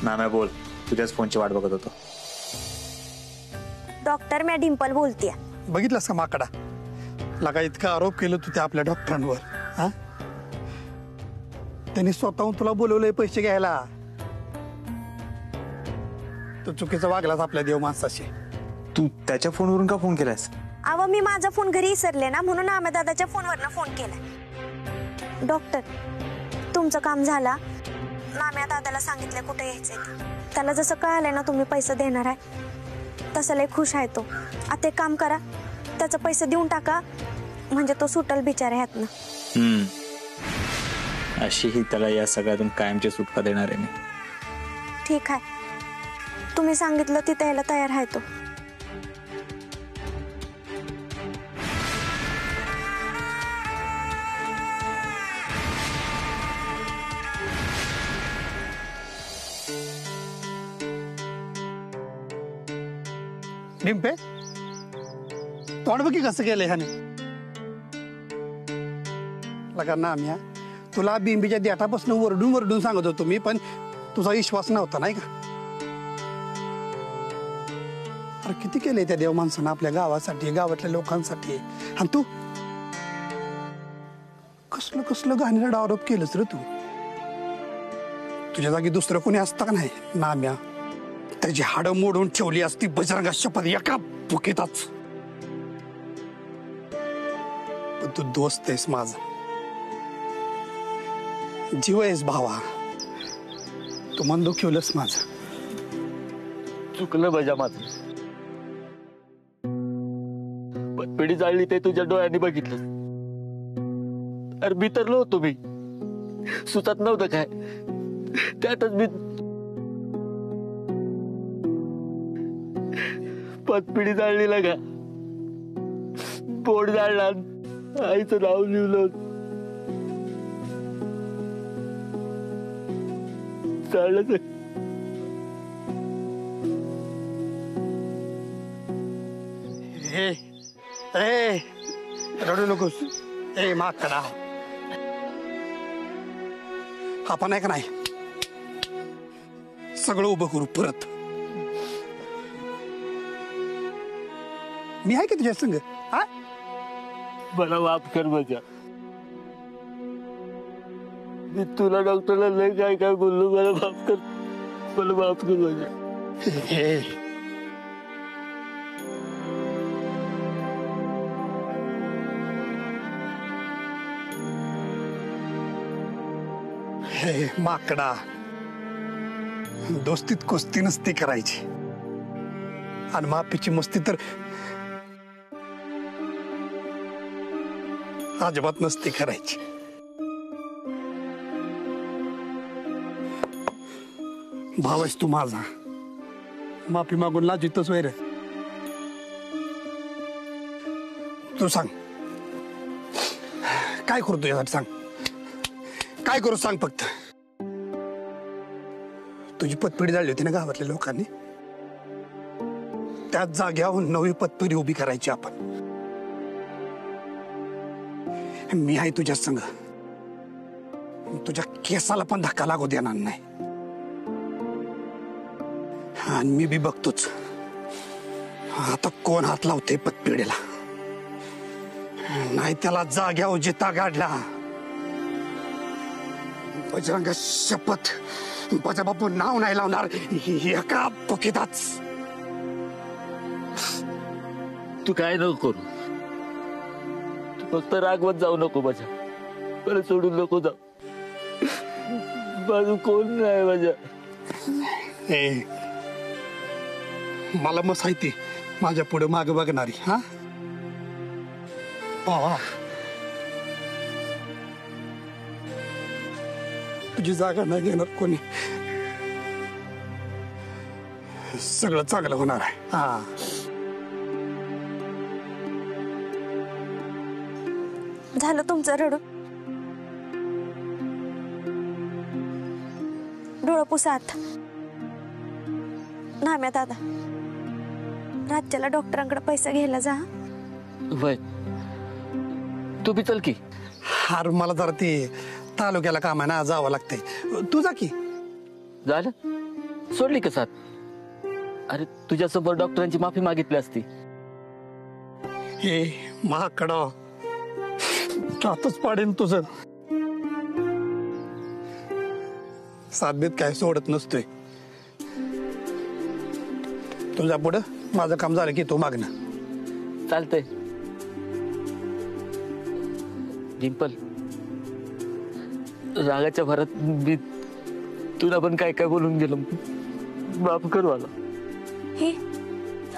नाम्या बोल, तुझ्याच फोनची वाट बघत होतो. डॉक्टर मी डिंपल बोलतेय. बघितलंस का माकडा, लगा इतका आरोप केलं तू त्या आपल्या डॉक्टरांवर. हा, त्यांनी स्वतःहून तुला बोलवलंय पैसे घ्यायला. तू चुकीचं वागलास आपल्या देव माणसाशी. तू त्याच्या फोनवरून का फोन केलास? अहो मी माझा फोन घरी विसरले ना, म्हणून आम्ही दादाच्या फोनवरनं फोन केलाय. डॉक्टर तुमचं काम झाला. नाम्या दादाला सांगितलंय कुठे यायचंय. त्याला जसं कळालंय ना तुम्ही पैसे देणार आहे, तसं लय खुश आहे तो. आता एक काम करा, त्याचं पैसे देऊन टाका, म्हणजे तो सुटल बिचारा ह्यातनं. अशीही त्याला या सगळ्यातून कायमची सुटका देणार आहे मी. ठीक आहे, तुम्ही सांगितलं तिथे यायला तयार आहे तो. डिंपे, तोंड बघी कसं केलंय ह्याने. लगा नाम्या, तुला बिंबीच्या देठापासून वरडून वरडून सांगत होतो मी, पण तुझा विश्वास नव्हता नाही का. अरे किती केलंय त्या देव माणसानं आपल्या गावासाठी, गावातल्या लोकांसाठी. आणि तू कसलं कसलं घाणेरडा आरोप केलंस रे तू. तुझ्या जागी दुसरं कोणी असतं का नाही नाम्या, त्याची हाडं मोडून ठेवली असती बजरंगा शपथ एका बुकेताच. पण तू दोस्त आहेस माझा, जीव आहेस भावा. तू मन दुखवलंस माझं. चुकलं बजा माझं. पिढी जाळली ते तुझ्या डोळ्यांनी बघितलं. अरे बितरलो होतो मी, सुचत नव्हतं काय. त्यातच मी पतपिढी जाळली लागा, पोट जाळला, आईचं नाव लिहिलं. चाललं ए ए रडू नकोस. ए माकडा, आपण आहे का नाही सगळं उभं करू परत. मी आहे की तुझ्या संग. हा, मला माफ कर माझ्या. मी तुला डॉक्टरला लय काय काय बोललो. मला माफ कर, मला माफ कर माझ्या. हे माकडा, दोस्तीत कुस्ती नसती करायची, आणि माफीची मस्ती तर अजिबात नसती करायची. भाव आहेस तू माझा, माफी मागून लाजितच वैर. तू सांग काय करू तुझ्यासाठी, सांग काय करू सांग फक्त. तुझी पतपिढी जाळली होती ना गावातल्या लोकांनी, त्याच जाग्यावर नवी पतपिढी उभी करायची आपण. मी आहे तुझ्या संग, तुझ्या केसाला पण धक्का लागू देणार नाही. आणि मी बी बघतोच आता कोण हात लावते पतपिढीला. नाही त्याला जाग्यावर जिता गाडला. बजरंग शपथ, माझा बापू नाव नाही लावणार एका बुकेताच. तू काय नको करू, तू फक्त रागवत जाऊ नको माझ्या. मला सोडून नको जाऊ. माझं कोण नाही माझ्या. मला मग माहिती माझ्या पुढे मागे बघणारी. हा, तुझी जागा नाही घेणार कोणी. सगळं चांगलं होणार आहे. हा, झालं तुमचं रडून. डोळं पुसात. नाम्या दादा, राज्याला डॉक्टरांकडे पैसे घ्यायला जा. वय तू बी चल की. हार मला जरा ते तालुक्याला काम आहे ना, जावं लागतंय. तू जा की. झालं सोडली का साथ? अरे तुझ्यासमोर डॉक्टरांची माफी मागितली असती. हे महाकडा आताच पाडेन तुझं. सातबीत काय सोडत नसतोय. तुझ्या पुढं माझं काम झालं की तू मागणं. चालतंय. डिंपल, रागाच्या भरात मी तुला पण काय काय बोलून गेलो. माफ कर मला. हे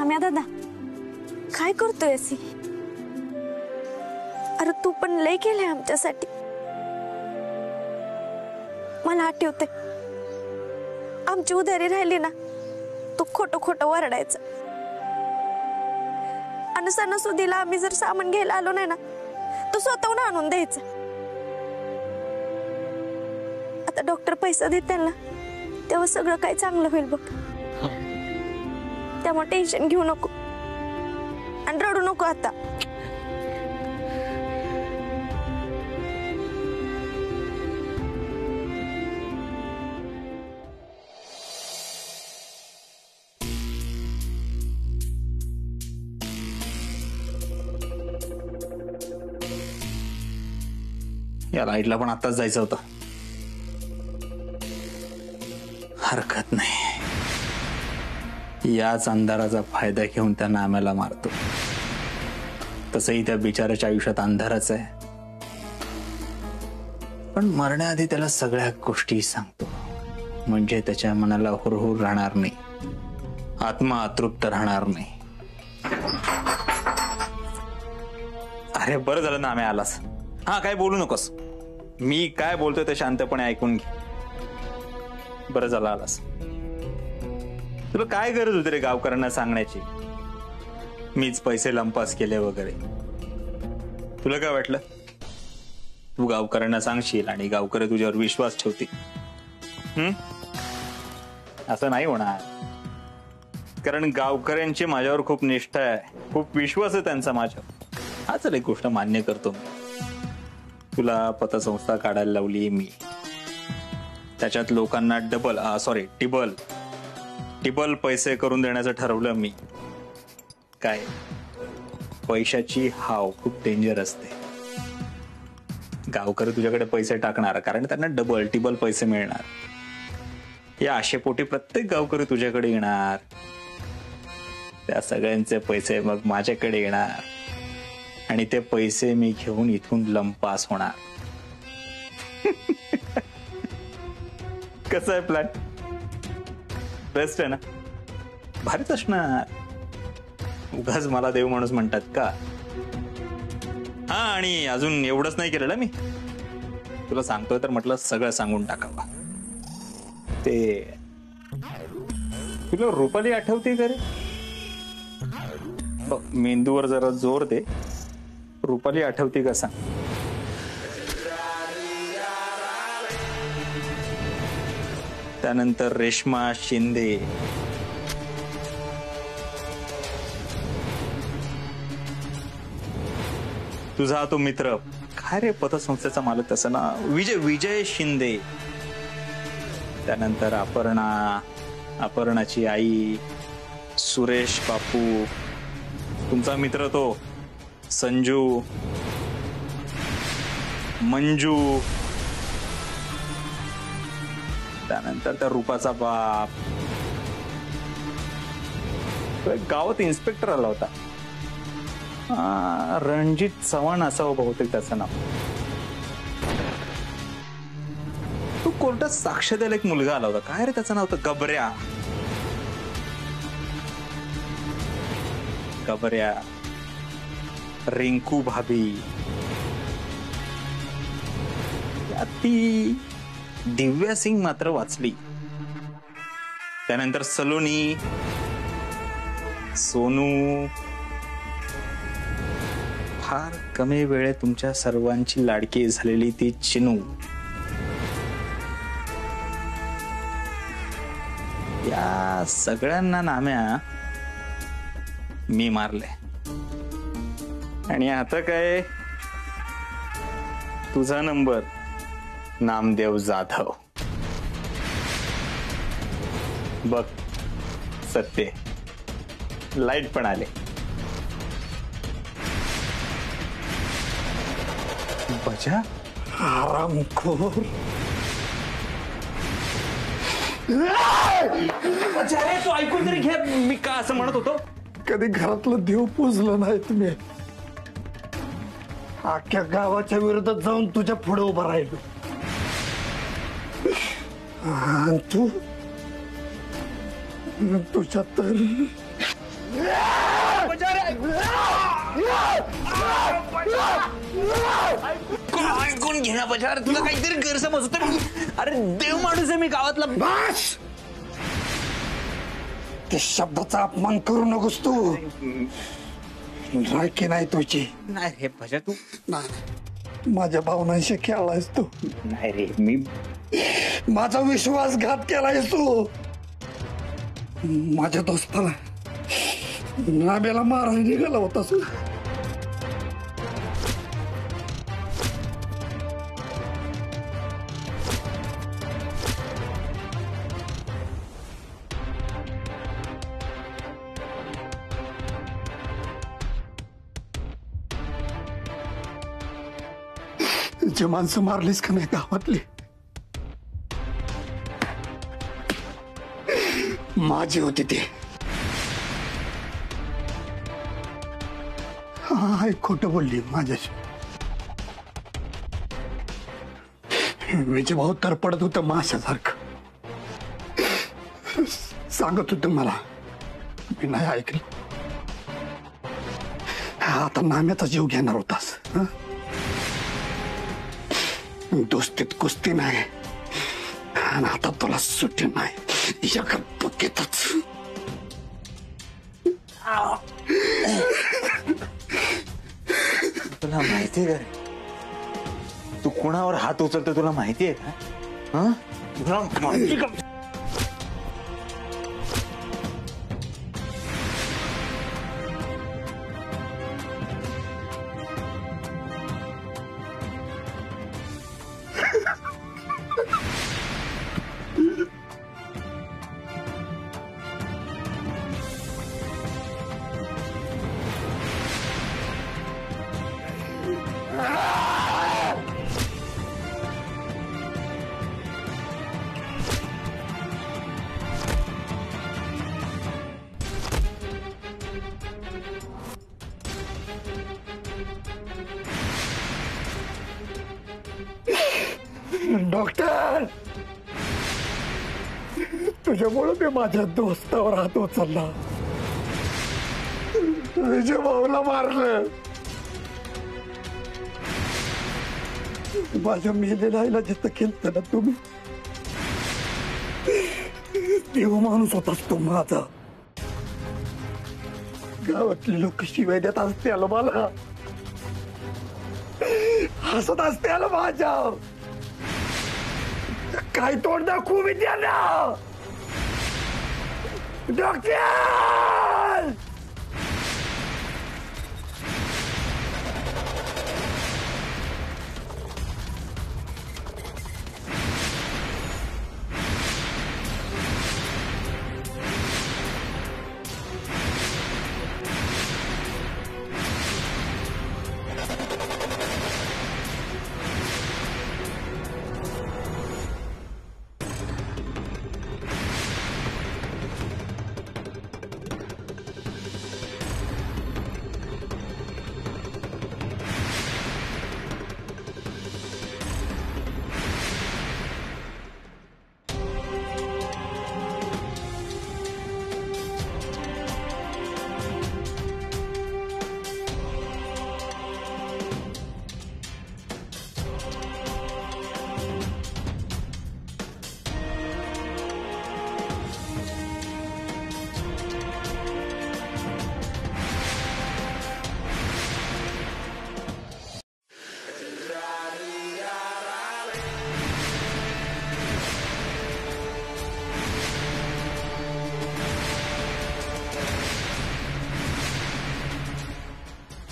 आम्या दादा काय करतोय असी? अरे तू पण लय केलंय आमच्यासाठी. मला आठवते आमची उधारी राहिली ना, तू खोटं खोटं वरडायचं. आणि सणासुदीला आम्ही जर सामान घ्यायला आलो नाही ना, तू स्वतःहून आणून द्यायचं. आता डॉक्टर पैसा देतील ना, तेव्हा सगळं काही चांगलं होईल बघ. त्यामुळे टेन्शन घेऊ नको आणि रडू नको आता. या लाईटला पण आताच जायचं होतं. हरकत नाही, याच अंधाराचा फायदा घेऊन त्या नाम्याला मारतो. तसंही त्या बिचाराच्या आयुष्यात अंधारच आहे, पण मरण्याआधी त्याला सगळ्या गोष्टी सांगतो, म्हणजे त्याच्या मनाला हुरहुर राहणार नाही, आत्मा अतृप्त राहणार नाही. अरे बरं झालं नाम्या आलास. हा, काय बोलू नकोस. मी काय बोलतोय ते शांतपणे ऐकून घे. बरं झालं आलास. तुला काय गरज होती रे गावकऱ्यांना सांगण्याची? मीच पैसे लंपास केले वगैरे. तुला काय वाटलं तू गावकऱ्यांना सांगशील आणि गावकरी तुझ्यावर विश्वास ठेवतील? असं नाही होणार, कारण गावकऱ्यांची माझ्यावर खूप निष्ठा आहे, खूप विश्वास आहे त्यांचा माझ्यावर. हा चल एक गोष्ट मान्य करतो मी. तुला पतसंस्था काढायला लावली मी, त्याच्यात लोकांना टिबल पैसे करून देण्याचं ठरवलं मी. काय, पैशाची हाव खूप डेंजर असते. गावकरी तुझ्याकडे पैसे टाकणार कारण त्यांना डबल टिबल पैसे मिळणार. या आशेपोटी प्रत्येक गावकरी तुझ्याकडे येणार, त्या सगळ्यांचे पैसे मग माझ्याकडे येणार आणि ते पैसे मी घेऊन इथून लंपास होणार. कसं आहे प्लॅन? बेस्ट आहे ना? भारीच असणार. उगाच मला देव माणूस म्हणतात का? हा, आणि अजून एवढंच नाही केलेलं मी. तुला सांगतोय तर म्हटलं सगळं सांगून टाकावं. ते तुला रुपाली आठवते का रे? मेंदूवर जरा जोर दे. रुपाली आठवते का सांग? त्यानंतर रेश्मा शिंदे, तुझा तो मित्र, काय रे पतसंस्थेचा मालक तसं ना, विजय शिंदे. त्यानंतर अपर्णाची आई, सुरेश बापू, तुमचा मित्र तो संजू, मंजू, त्यानंतर त्या रूपाचा बाप. गावात इन्स्पेक्टर आला होता, रणजित चव्हाण असावं बहुतेक त्याचं नाव. तो कोर्टात साक्ष द्यायला एक मुलगा आला होता, काय रे त्याचं नाव होतं? गबऱ्या, रिंकू भाभी. ती दिव्या सिंग मात्र वाचली. त्यानंतर सलोनी, सोनू, फार कमी वेळेत तुमच्या सर्वांची लाडकी झालेली ती चिनू. या सगळ्यांना नाम्या मी मारले. आणि आता काय, तुझा नंबर नामदेव जाधव. बघ सत्य लाईट पण आले. बजा आरामखोर. तू ऐकून तरी घे मी का असं म्हणत होतो. कधी घरातलं देव पूजलं नाही तुम्ही. अख्ख्या गावाच्या विरोधात जाऊन तुझ्या पुढे उभा राहिलो. आणि तू तुझ्या तर ऐकून घे ना बजा. तुला काहीतरी गैरसमज होतो. अरे देव माणूस आहे मी गावातला. बस त्या शब्दाचा अपमान करू नकोस तू. लायकी नाही तुझी. नाही रे बजा तू. नाही माझ्या भावनांशी खेळलायस तू. नाही रे मी माझा विश्वासघात केलायस तू. माझ्या दोस्ताला नाब्याला मारायला निघाला होतास. जे माणसं मारलीस का नाही गावातली माझी होती ते. हा खोटं बोलली माझ्याशी. विजय भाऊ तरपडत होतं माशासारखं. सांगत होतं मला मी नाही ऐकलं. आता नाम्याचा जीव घेणार होतास. दोस्तीत कुस्ती नाही आणि आता तुला सुट्टी नाही. एका पक्केतच. तुला माहितीये का रे तू कुणावर हात उचलतो तुला माहितीये का. तुला माहिती का. डॉक्टर तुझ्यामुळे मी माझ्या दोस्तावर हात उचलला. विजय भाऊला मारलं. माझ्या मेलेल्या आईला जिथं केलं ना तुम्ही देव माणूस होतास तो माझा. गावातले लोक शिवाय देत असते आलं मला. हसत असते आलं माझ्या. काय तोंड दाखवू मी त्यांना. डॉक्टर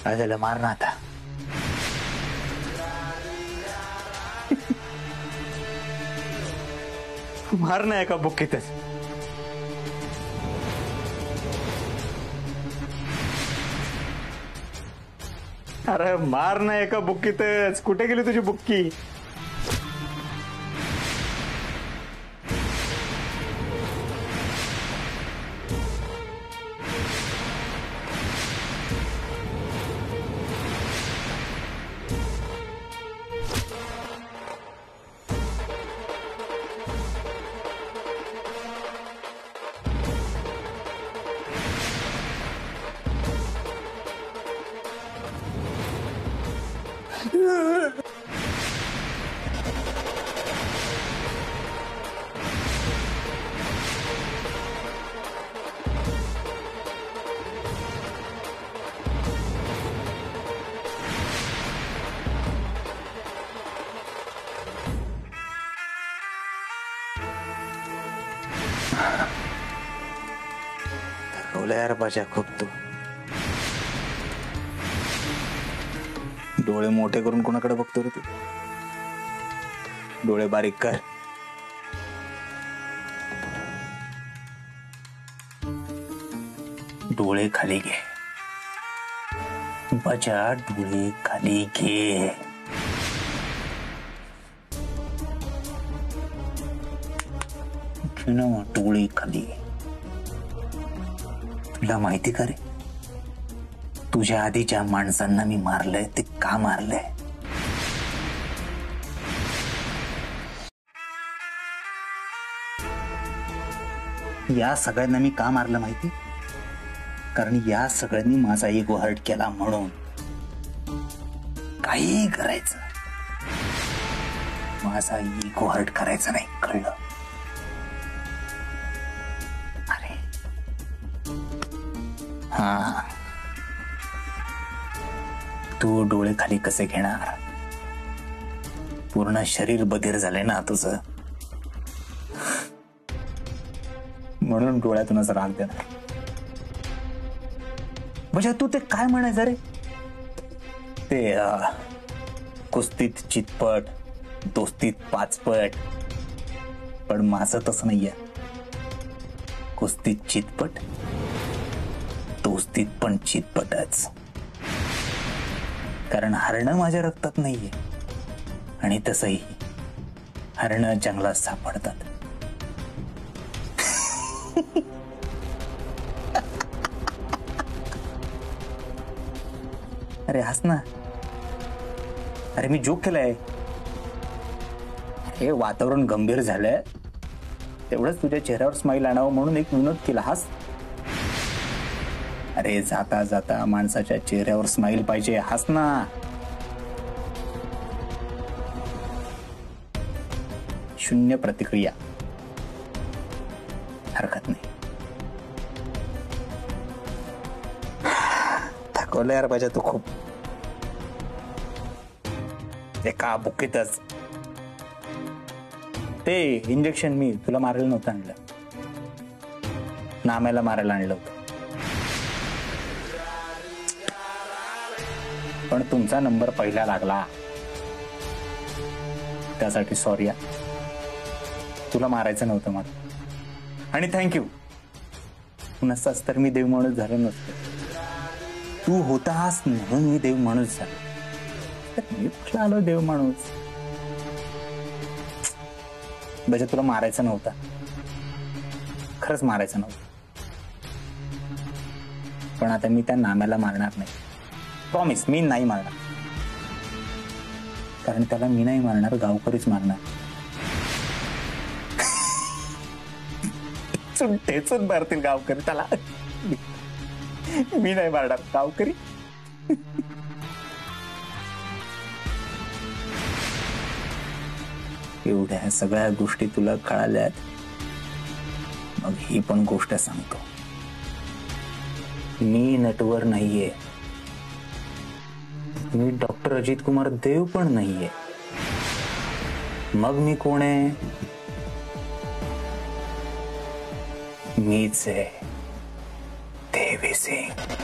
काय झालं मार ना आता. मार ना एका बुक्कीतच. अरे मार ना एका बुक्कीतच. कुठे गेली तुझी बुक्की? थकवलं यार बाजा खूप तू. डोळे मोठे करून कोणाकडे बघतो रे तू? डोळे बारीक कर. डोळे खाली घे बाजा, डोळे खाली घे. डोळे खाली. तुला माहिती का रे, तुझ्या आधी ज्या माणसांना मी मारलंय ते का मारलंय? या सगळ्यांना मी का मारलं माहिती? कारण या सगळ्यांनी माझा इगो हर्ट केला म्हणून. काही करायचं, माझा इगो हर्ट करायचा नाही, कळलं? अरे हा, तू डोळे खाली कसे घेणार? पूर्ण शरीर बधीर झालंय ना तुझं, म्हणून डोळ्यातूनच राग देणार. म्हणजे तू ते काय म्हणायचं रे, ते कुस्तीत चितपट, दोस्तीत पाचपट. पण माझं तसं नाहीये. कुस्तीत चितपट, दोस्तीत पण चितपटच. कारण हरणं माझ्या रक्तात नाहीये, आणि तसंही हरणं जंगलात सापडतात. अरे हस ना. अरे मी जोक केलाय. हे वातावरण गंभीर झालंय, तेवढंच तुझ्या चेहऱ्यावर स्माईल आणावं म्हणून एक विनोद केला. हस. अरे जाता जाता माणसाच्या चेहऱ्यावर स्माईल पाहिजे. हस ना. शून्य प्रतिक्रिया, हरकत नाही. थकवलं यार पाहिजे तू खूप. एका बुक्कीतच ते इंजेक्शन मी तुला मारायला नव्हतं आणलं, नाम्याला मारायला आणलं होतं. पण तुमचा नंबर पहिला लागला, त्यासाठी सॉरी. तुला मारायचं नव्हतं मला, आणि थँक्यू. नसताच तर मी देव माणूस झालो नसतो. तू होतास म्हणून मी देव माणूस झालो. मी कुठला आलो देव माणूस? म्हणजे तुला मारायचं नव्हतं, खरंच मारायचं नव्हतं. पण आता मी त्या नाम्याला मारणार नाही. प्रॉमिस, मी नाही मारणार. कारण त्याला मी नाही मारणार, गावकरीच मारणार. ठेचून मारतील गावकरी त्याला. मी नाही मारणार, गावकरी. एवढ्या सगळ्या गोष्टी तुला कळाल्यात, मग ही पण गोष्ट सांगतो. मी नटवर नाहीये, मी डॉक्टर अजित कुमार देव पण नाहीये. मग मी कोण आहे? मीच आहे, देवी सिंग.